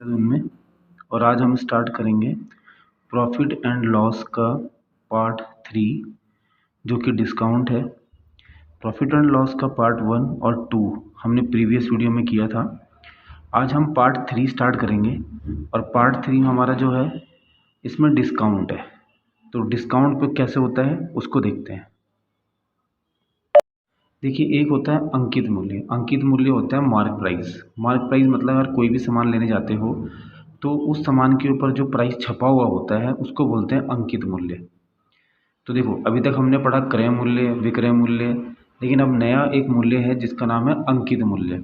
उनमें और आज हम स्टार्ट करेंगे प्रॉफिट एंड लॉस का पार्ट 3 जो कि डिस्काउंट है। प्रॉफिट एंड लॉस का पार्ट 1 और 2 हमने प्रीवियस वीडियो में किया था। आज हम पार्ट 3 स्टार्ट करेंगे और पार्ट 3 हमारा जो है इसमें डिस्काउंट है। तो डिस्काउंट पे कैसे होता है उसको देखते हैं। देखिए, एक होता है अंकित मूल्य। अंकित मूल्य होता है मार्क प्राइस। मार्क प्राइस मतलब अगर कोई भी सामान लेने जाते हो तो उस सामान के ऊपर जो प्राइस छपा हुआ होता है उसको बोलते हैं अंकित मूल्य। तो देखो, अभी तक हमने पढ़ा क्रय मूल्य, विक्रय मूल्य, लेकिन अब नया एक मूल्य है जिसका नाम है अंकित मूल्य।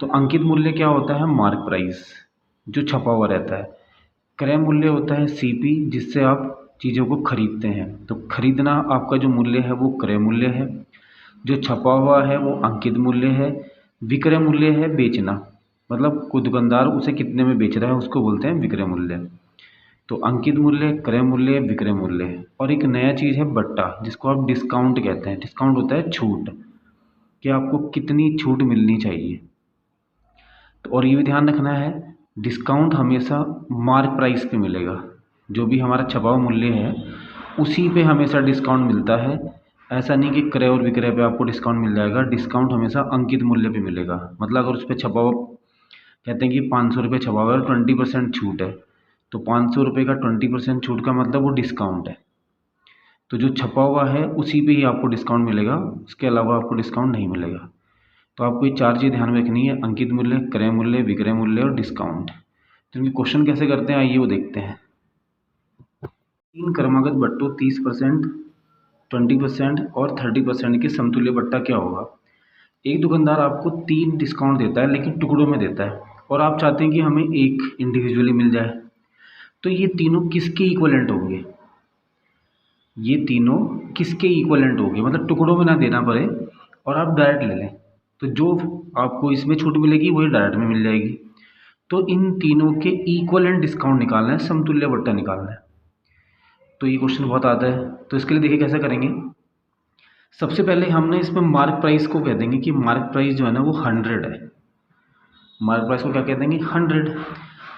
तो अंकित मूल्य क्या होता है? मार्क प्राइस जो छपा हुआ रहता है। क्रय मूल्य होता है सीपी, जिससे आप चीज़ों को खरीदते हैं। तो खरीदना आपका जो मूल्य है वो क्रय मूल्य है, जो छपा हुआ है वो अंकित मूल्य है। विक्रय मूल्य है बेचना, मतलब कोई दुकानदार उसे कितने में बेच रहा है उसको बोलते हैं विक्रय मूल्य। तो अंकित मूल्य, क्रय मूल्य, विक्रय मूल्य। और एक नया चीज़ है बट्टा, जिसको आप डिस्काउंट कहते हैं। डिस्काउंट होता है छूट, कि आपको कितनी छूट मिलनी चाहिए। तो और ये भी ध्यान रखना है, डिस्काउंट हमेशा मार्क प्राइस पे मिलेगा। जो भी हमारा छपा हुआ मूल्य है उसी पे हमेशा डिस्काउंट मिलता है। ऐसा नहीं कि क्रय और विक्रय पे आपको डिस्काउंट मिल जाएगा। डिस्काउंट हमेशा अंकित मूल्य पे मिलेगा। मतलब अगर उस पर छपा हुआ, कहते हैं कि 500 रुपये छपा हुआ है और 20% छूट है, तो 500 रुपये का 20% छूट का मतलब वो डिस्काउंट है। तो जो छपा हुआ है उसी पे ही आपको डिस्काउंट मिलेगा, उसके अलावा आपको डिस्काउंट नहीं मिलेगा। तो आपको ये 4 चीज़ ध्यान में रखनी है: अंकित मूल्य, क्रय मूल्य, विक्रय मूल्य और डिस्काउंट। तो इनके क्वेश्चन कैसे करते हैं आइए वो देखते हैं। 3 क्रमागत बट्टों 30%, 20% और 30% के समतुल्य बट्टा क्या होगा? एक दुकानदार आपको 3 डिस्काउंट देता है लेकिन टुकड़ों में देता है, और आप चाहते हैं कि हमें एक इंडिविजुअली मिल जाए। तो ये तीनों किसके इक्वलेंट होंगे? ये तीनों किसके इक्वलेंट होंगे, मतलब टुकड़ों में ना देना पड़े और आप डायरेक्ट ले लें। तो जो आपको इसमें छूट मिलेगी वही डायरेक्ट में मिल जाएगी। तो इन तीनों के इक्वलेंट डिस्काउंट निकालना है, समतुल्य बट्टा निकालना है। तो ये क्वेश्चन बहुत आता है। तो इसके लिए देखिए कैसे करेंगे। सबसे पहले हमने इसमें मार्क प्राइस को कह देंगे कि मार्क प्राइस जो है ना वो 100 है। मार्क प्राइस को क्या कह देंगे? 100।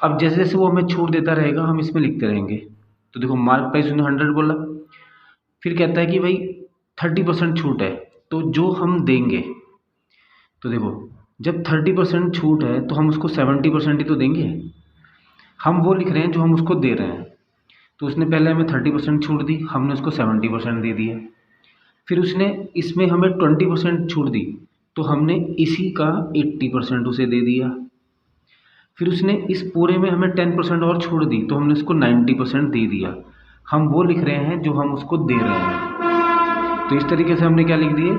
अब जैसे जैसे वो हमें छूट देता रहेगा हम इसमें लिखते रहेंगे। तो देखो, मार्क प्राइस उसने 100 बोला, फिर कहता है कि भाई 30% छूट है, तो जो हम देंगे, तो देखो जब 30% छूट है तो हम उसको 70% ही तो देंगे। हम वो लिख रहे हैं जो हम उसको दे रहे हैं। तो उसने पहले हमें 30% छूट दी, हमने उसको 70% दे दिया। फिर उसने इसमें हमें 20% छूट दी, तो हमने इसी का 80% उसे दे दिया। फिर उसने इस पूरे में हमें 10% और छूट दी, तो हमने उसको 90% दे दिया। हम वो लिख रहे हैं जो हम उसको दे रहे हैं। तो इस तरीके से हमने क्या लिख दिए,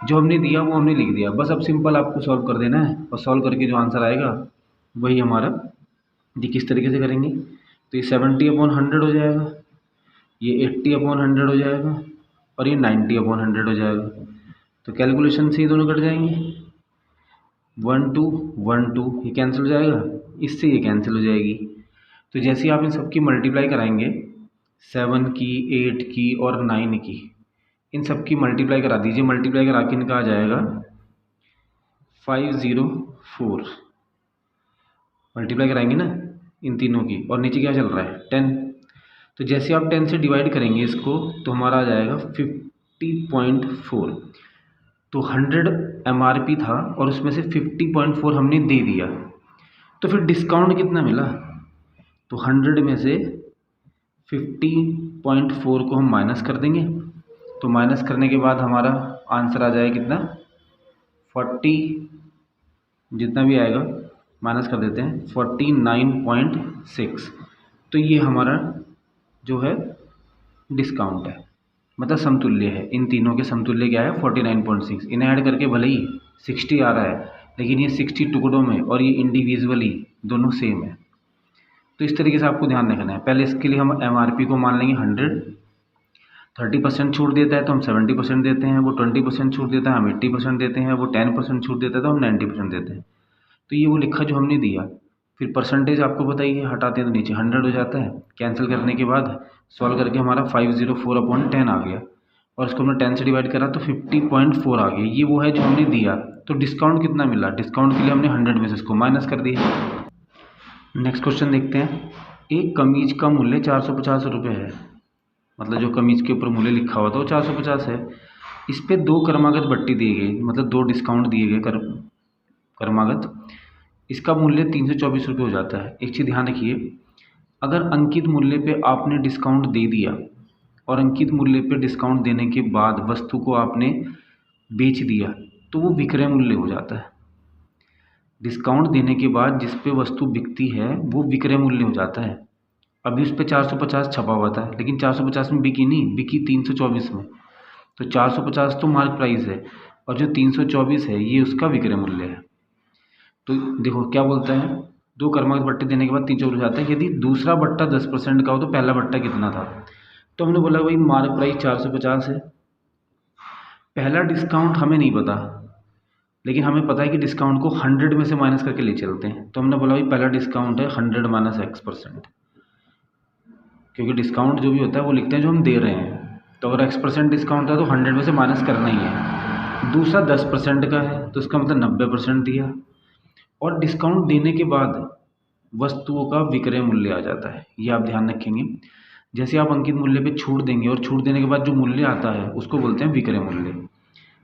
जो हमने दिया वो हमने लिख दिया। बस अब सिंपल आपको सॉल्व कर देना है, और सॉल्व करके जो आंसर आएगा वही हमारा। देखिए किस तरीके से करेंगे। तो ये 70/100 हो जाएगा, ये 80/100 हो जाएगा, और ये 90/100 हो जाएगा। तो कैलकुलेशन से ये दोनों कट जाएंगे। 1 2 1 2 ये कैंसिल हो जाएगा, इससे ये कैंसिल हो जाएगी। तो जैसे ही आप इन सबकी मल्टीप्लाई कराएंगे, 7 की, 8 की और 9 की, इन सब की मल्टीप्लाई करा दीजिए। मल्टीप्लाई करा के इनका आ जाएगा 504। मल्टीप्लाई कराएंगे ना इन तीनों की, और नीचे क्या चल रहा है? 10। तो जैसे आप 10 से डिवाइड करेंगे इसको, तो हमारा आ जाएगा 50.4। तो 100 MRP था और उसमें से 50.4 हमने दे दिया। तो फिर डिस्काउंट कितना मिला? तो 100 में से 50.4 को हम माइनस कर देंगे। तो माइनस करने के बाद हमारा आंसर आ जाएगा कितना? 40, जितना भी आएगा माइनस कर देते हैं, 49.6। तो ये हमारा जो है डिस्काउंट है, मतलब समतुल्य है। इन तीनों के समतुल्य क्या है? 49.6। इन्हें ऐड करके भले ही 60 आ रहा है, लेकिन ये 60 टुकड़ों में और ये इंडिविजुअली दोनों सेम है। तो इस तरीके से आपको ध्यान रखना है। पहले इसके लिए हम MRP को मान लेंगे 100। 30% छूट देता है तो हम 70% देते हैं, वो 20% छूट देता है हम 80% देते हैं, वो 10% छूट देता है तो हम 90% देते हैं। तो ये वो लिखा जो हमने दिया। फिर परसेंटेज आपको बताइए, हटाते हैं तो नीचे 100 हो जाता है। कैंसिल करने के बाद सॉल्व करके हमारा 504/10 आ गया, और इसको हमने 10 से डिवाइड करा तो 50.4 आ गया। ये वो है जो हमने दिया। तो डिस्काउंट कितना मिला? डिस्काउंट के लिए हमने 100 में से इसको माइनस कर दिया। नेक्स्ट क्वेश्चन देखते हैं। एक कमीज का मूल्य 450 रुपये है, मतलब जो कमीज के ऊपर मूल्य लिखा हुआ था वो 450 है। इस पे 2 क्रमागत बट्टी दिए गए, मतलब 2 डिस्काउंट दिए गए क्रमागत। इसका मूल्य 324 रुपये हो जाता है। एक चीज़ ध्यान रखिए, अगर अंकित मूल्य पे आपने डिस्काउंट दे दिया और अंकित मूल्य पे डिस्काउंट देने के बाद वस्तु को आपने बेच दिया तो वो विक्रय मूल्य हो जाता है। डिस्काउंट देने के बाद जिस पे वस्तु बिकती है वो विक्रय मूल्य हो जाता है। अभी उस पर 450 छपा हुआ था, लेकिन 450 में बिकी नहीं, बिकी 324 में। तो 450 तो मार्क प्राइस है और जो 324 है ये उसका विक्रय मूल्य है। तो देखो क्या बोलता है, 2 क्रमागत बट्टे देने के बाद 324 हो जाता है। यदि दूसरा बट्टा 10% का हो तो पहला बट्टा कितना था। तो हमने बोला भाई मार्क प्राइस 450 है। पहला डिस्काउंट हमें नहीं पता, लेकिन हमें पता है कि डिस्काउंट को 100 में से माइनस करके ले चलते हैं। तो हमने बोला भाई पहला डिस्काउंट है 100 माइनस X%, क्योंकि डिस्काउंट जो भी होता है वो लिखते हैं जो हम दे रहे हैं। तो अगर X% डिस्काउंट है तो 100 में से माइनस करना ही है। दूसरा 10% का है तो इसका मतलब 90% दिया, और डिस्काउंट देने के बाद वस्तुओं का विक्रय मूल्य आ जाता है। ये आप ध्यान रखेंगे। जैसे आप अंकित मूल्य पे छूट देंगे और छूट देने के बाद जो मूल्य आता है उसको बोलते हैं विक्रय मूल्य।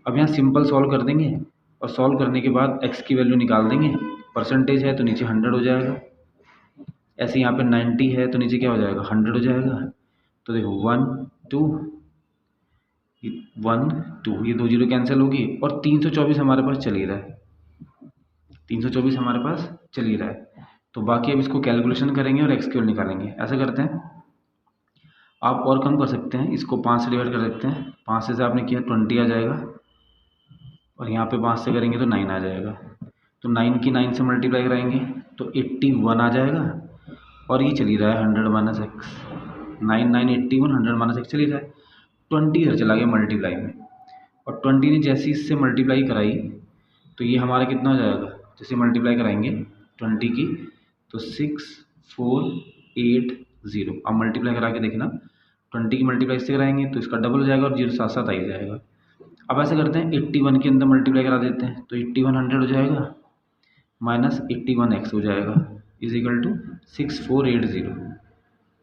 अब यहाँ सिंपल सॉल्व कर देंगे और सॉल्व करने के बाद x की वैल्यू निकाल देंगे। परसेंटेज है तो नीचे 100 हो जाएगा, ऐसे यहाँ पे 90 है तो नीचे क्या हो जाएगा 100 हो जाएगा। तो देखो 1 2 1 2, ये 2 जीरो कैंसिल होगी और 324 हमारे पास चल ही रहा है। 324 हमारे पास चल ही रहा है। तो बाकी अब इसको कैलकुलेशन करेंगे और एक्स की वैल्यू निकालेंगे। ऐसा करते हैं, आप और कम कर सकते हैं, इसको 5 से डिवाइड कर सकते हैं। 5 से आपने किया 20 आ जाएगा, और यहाँ पे 5 से करेंगे तो 9 आ जाएगा। तो 9 की 9 से मल्टीप्लाई कराएंगे तो 81 आ जाएगा, और ये चली रहा है 100 माइनस एक्स। 9 9 81, 100 माइनस एक्स चली रहा है। 20 इधर चला गया मल्टीप्लाई में, और 20 ने जैसे इससे मल्टीप्लाई कराई तो ये हमारा कितना हो जाएगा, जैसे मल्टीप्लाई कराएंगे 20 की तो 6480। अब मल्टीप्लाई करा के देखना, 20 की मल्टीप्लाई इससे कराएंगे तो इसका डबल हो जाएगा और जीरो साथ साथ आ ही जाएगा। अब ऐसा करते हैं 81 के अंदर मल्टीप्लाई करा देते हैं तो 8100 हो जाएगा माइनस 81x हो जाएगा इज इक्वल टू 6480।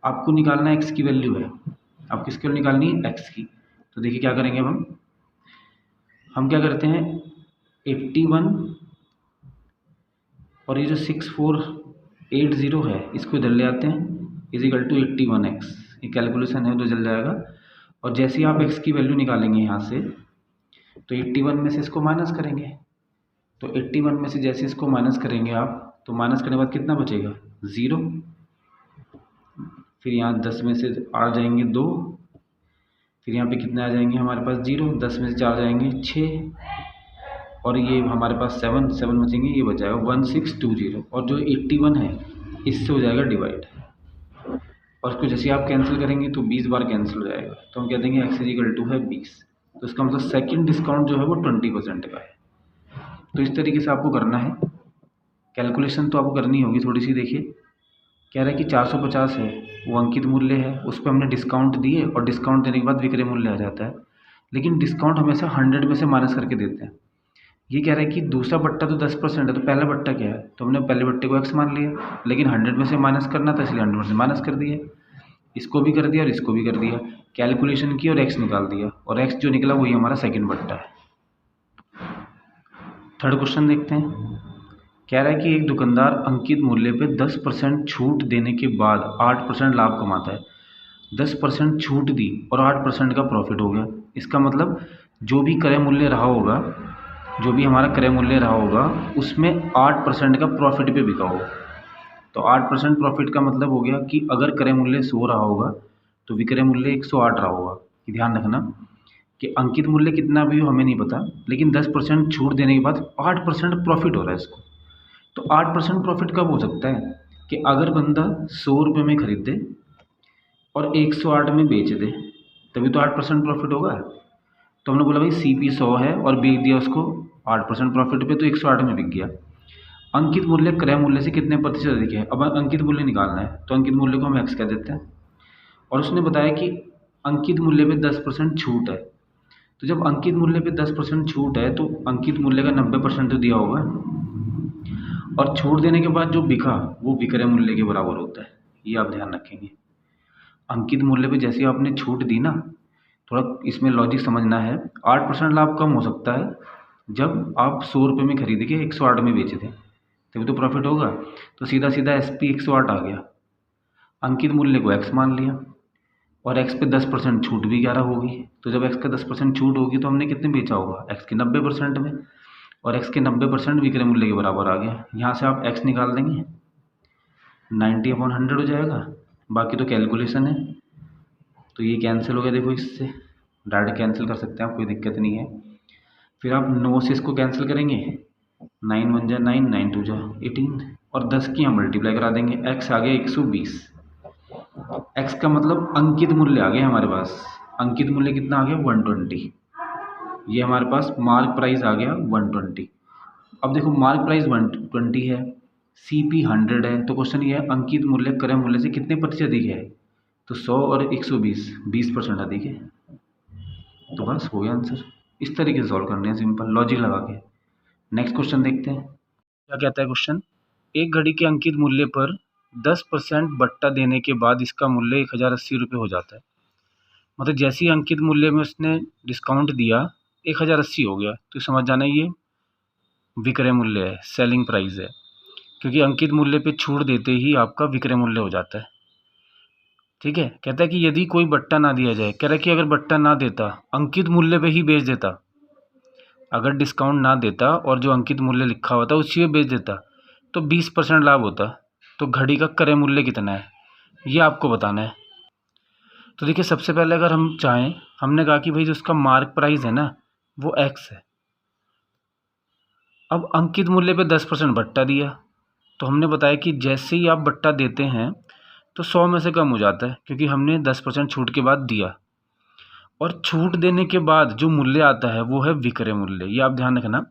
आपको निकालना एक्स की वैल्यू है, आप किसकी वैल्यू निकालनी है, एक्स की। तो देखिए क्या करेंगे अब हम क्या करते हैं 81 और ये जो 6480 है इसको इधर ले आते हैं इज इक्वल टू 81x। ये कैलकुलेशन है तो जल जाएगा। और जैसे ही आप x की वैल्यू निकालेंगे यहाँ से तो 81 में से इसको माइनस करेंगे। तो 81 में से जैसे इसको माइनस करेंगे आप तो माइनस करने के बाद कितना बचेगा 0। फिर यहाँ 10 में से आ जाएंगे 2, फिर यहाँ पे कितने आ जाएंगे हमारे पास 0, 10 में से 4 जाएंगे 6, और ये हमारे पास 7 बचेंगे, ये बच जाएगा 1620। और जो 81 है इससे हो जाएगा डिवाइड, और इसको जैसे आप कैंसिल करेंगे तो 20 बार कैंसिल हो जाएगा। तो हम कह देंगे x इक्वल टू है 20। तो इसका मतलब सेकंड डिस्काउंट जो है वो 20% का है। तो इस तरीके से आपको करना है कैलकुलेशन, तो आपको करनी होगी थोड़ी सी। देखिए कह रहा है कि 450 है वो अंकित मूल्य है, उस पर हमने डिस्काउंट दिए और डिस्काउंट देने के बाद विक्रय मूल्य आ जाता है, लेकिन डिस्काउंट हमेशा 100 में से माइनस करके देते हैं। ये कह रहा है कि दूसरा बट्टा तो 10% है, तो पहला बट्टा क्या है, तो हमने पहले बट्टे को x मान लिया, लेकिन 100 में से माइनस करना था इसलिए 100 में से माइनस कर दिया। इसको भी कर दिया और इसको भी कर दिया, कैलकुलेशन की और x निकाल दिया, और x जो निकला वही हमारा सेकंड बट्टा है। थर्ड क्वेश्चन देखते हैं। कह रहा है कि एक दुकानदार अंकित मूल्य पे 10% छूट देने के बाद 8% लाभ कमाता है। 10% छूट दी और 8% का प्रॉफिट हो गया। इसका मतलब जो भी क्रय मूल्य रहा होगा, जो भी हमारा क्रय मूल्य रहा होगा उसमें 8% का प्रॉफिट पे बिका होगा। तो 8% प्रॉफिट का मतलब हो गया कि अगर क्रय मूल्य 100 रहा होगा तो विक्रय मूल्य 108 रहा होगा। ध्यान रखना कि अंकित मूल्य कितना भी हो हमें नहीं पता, लेकिन 10% छूट देने के बाद 8% प्रॉफिट हो रहा है इसको। तो 8% प्रॉफिट कब हो सकता है कि अगर बंदा 100 रुपये में खरीद दे और 108 में बेच दे, तभी तो 8% प्रॉफिट होगा। तो हमने बोला भाई CP 100 है और बेच दिया उसको 8% प्रॉफिट पे, तो 108 में बिक गया। अंकित मूल्य क्रय मूल्य से कितने प्रतिशत अधिक है। अब अंकित मूल्य निकालना है तो अंकित मूल्य को हम x कह देते हैं, और उसने बताया कि अंकित मूल्य पे 10% छूट है। तो जब अंकित मूल्य पे 10% छूट है तो अंकित मूल्य का 90% तो दिया होगा, और छूट देने के बाद जो बिका वो विक्रय मूल्य के बराबर होता है, ये आप ध्यान रखेंगे। अंकित मूल्य पे जैसे आपने छूट दी ना, थोड़ा इसमें लॉजिक समझना है। 8% लाभ कम हो सकता है जब आप 100 रुपये में खरीद के 108 में बेचे थे, तभी तो प्रॉफिट होगा। तो सीधा सीधा SP 108 आ गया। अंकित मूल्य को x मान लिया और x पे 10% छूट भी 11 होगी। तो जब x का 10% छूट होगी तो हमने कितने बेचा होगा, x के 90% में, और x के 90% विक्रय मूल्य के बराबर आ गया। यहाँ से आप x निकाल देंगे, 90/100 हो जाएगा। बाकी तो कैलकुलेशन है, तो ये कैंसिल हो गया। देखो इससे डायरेक्ट कैंसिल कर सकते हैं आप, कोई दिक्कत नहीं है। फिर आप 9 से इसको कैंसिल करेंगे, 9 1 जा 9, 9 2 जा 18, और 10 की हम मल्टीप्लाई करा देंगे। x आ गया 120। x का मतलब अंकित मूल्य आ गया हमारे पास। अंकित मूल्य कितना आ गया, 120। ये हमारे पास मार्क प्राइस आ गया 120। अब देखो मार्क प्राइस 120 है, CP 100 है, तो क्वेश्चन ये है अंकित मूल्य क्रय मूल्य से कितने प्रतिशत अधिक है। तो 100 और 120 20% अधिक है। तो बस हो गया आंसर। इस तरीके से सॉल्व करने हैं, सिंपल लॉजिक लगा के। नेक्स्ट क्वेश्चन देखते हैं क्या कहता है क्वेश्चन। एक घड़ी के अंकित मूल्य पर 10% बट्टा देने के बाद इसका मूल्य 1080 रुपये हो जाता है। मतलब जैसे ही अंकित मूल्य में उसने डिस्काउंट दिया 1080 हो गया, तो समझ जाना ये विक्रय मूल्य है, सेलिंग प्राइस है, क्योंकि अंकित मूल्य पे छूट देते ही आपका विक्रय मूल्य हो जाता है। ठीक है, कहता है कि यदि कोई बट्टा ना दिया जाए, कह रहा है कि अगर बट्टा ना देता, अंकित मूल्य पे ही बेच देता, अगर डिस्काउंट ना देता और जो अंकित मूल्य लिखा हुआ था उसी पे बेच देता, तो 20% लाभ होता। तो घड़ी का क्रय मूल्य कितना है ये आपको बताना है। तो देखिए सबसे पहले अगर हम चाहें, हमने कहा कि भाई जो उसका मार्क प्राइस है ना वो x है। अब अंकित मूल्य पे 10% बट्टा दिया, तो हमने बताया कि जैसे ही आप बट्टा देते हैं तो 100 में से कम हो जाता है, क्योंकि हमने 10% छूट के बाद दिया। और छूट देने के बाद जो मूल्य आता है वो है विक्रय मूल्य। ये आप ध्यान रखना,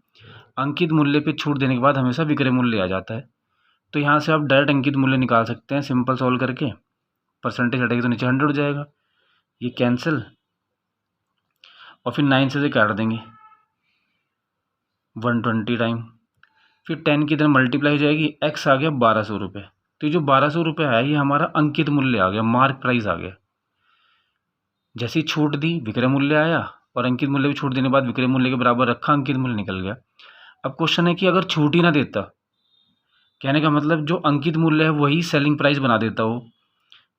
अंकित मूल्य पे छूट देने के बाद हमेशा विक्रय मूल्य आ जाता है। तो यहाँ से आप डायरेक्ट अंकित मूल्य निकाल सकते हैं सिंपल सॉल्व करके। परसेंटेज हटेगी तो नीचे 100 हो जाएगा, ये कैंसिल, और फिर 9 से काट देंगे 120 टाइम, फिर 10 की तरह मल्टीप्लाई हो जाएगी, x आ गया 1200 रुपये। तो ये जो 1200 रुपये आया ये हमारा अंकित मूल्य आ गया, मार्क प्राइस आ गया। जैसे ही छूट दी विक्रय मूल्य आया, और अंकित मूल्य भी छूट देने के बाद विक्रय मूल्य के बराबर रखा, अंकित मूल्य निकल गया। अब क्वेश्चन है कि अगर छूट ही ना देता, कहने का मतलब जो अंकित मूल्य है वही सेलिंग प्राइस बना देता हो।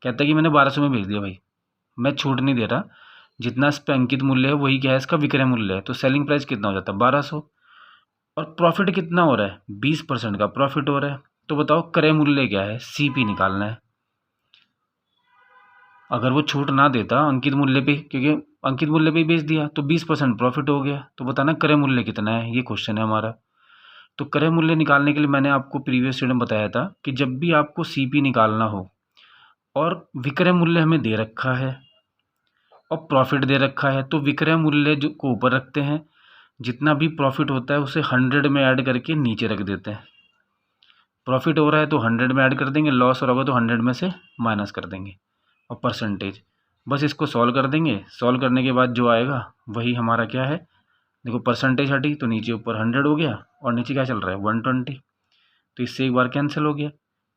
कहता है कि मैंने 1200 में भेज दिया भाई, मैं छूट नहीं दे रहा, जितना इस पर अंकित मूल्य है वही क्या है इसका विक्रय मूल्य है, तो सेलिंग प्राइस कितना हो जाता है 1200। और प्रॉफिट कितना हो रहा है, 20% का प्रॉफिट हो रहा है। तो बताओ क्रय मूल्य क्या है, CP निकालना है। अगर वो छूट ना देता अंकित मूल्य पे, क्योंकि अंकित मूल्य पे बेच दिया, तो 20% प्रॉफिट हो गया। तो बताना क्रय मूल्य कितना है, ये क्वेश्चन है हमारा। तो क्रय मूल्य निकालने के लिए मैंने आपको प्रीवियस वीडियो में बताया था कि जब भी आपको CP निकालना हो और विक्रय मूल्य हमें दे रखा है और प्रॉफिट दे रखा है, तो विक्रय मूल्य जो को ऊपर रखते हैं, जितना भी प्रॉफिट होता है उसे 100 में ऐड करके नीचे रख देते हैं। प्रॉफिट हो रहा है तो 100 में ऐड कर देंगे, लॉस हो रहा होगा तो 100 में से माइनस कर देंगे, और परसेंटेज। बस इसको सॉल्व कर देंगे। सॉल्व करने के बाद जो आएगा वही हमारा क्या है, देखो परसेंटेज हटी तो नीचे ऊपर 100 हो गया, और नीचे क्या चल रहा है 120। तो इससे एक बार कैंसिल हो गया,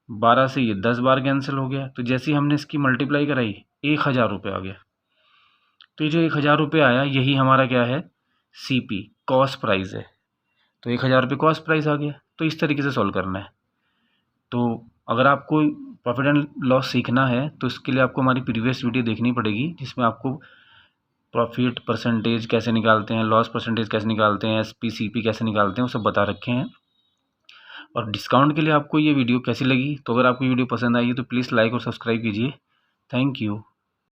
12 से ये 10 बार कैंसिल हो गया। तो जैसे ही हमने इसकी मल्टीप्लाई कराई 1000 रुपये आ गया। तो ये जो 1000 रुपये आया यही हमारा क्या है, CP कॉस्ट प्राइस है। तो 1000 रुपये कॉस्ट प्राइस आ गया। तो इस तरीके से सॉल्व करना है। तो अगर आपको प्रॉफिट एंड लॉस सीखना है तो इसके लिए आपको हमारी प्रीवियस वीडियो देखनी पड़ेगी, जिसमें आपको प्रॉफिट परसेंटेज कैसे निकालते हैं, लॉस परसेंटेज कैसे निकालते हैं, SP CP कैसे निकालते हैं, वो सब बता रखे हैं। और डिस्काउंट के लिए आपको ये वीडियो कैसी लगी, तो अगर आपको ये वीडियो पसंद आई है तो प्लीज़ लाइक और सब्सक्राइब कीजिए। Thank you.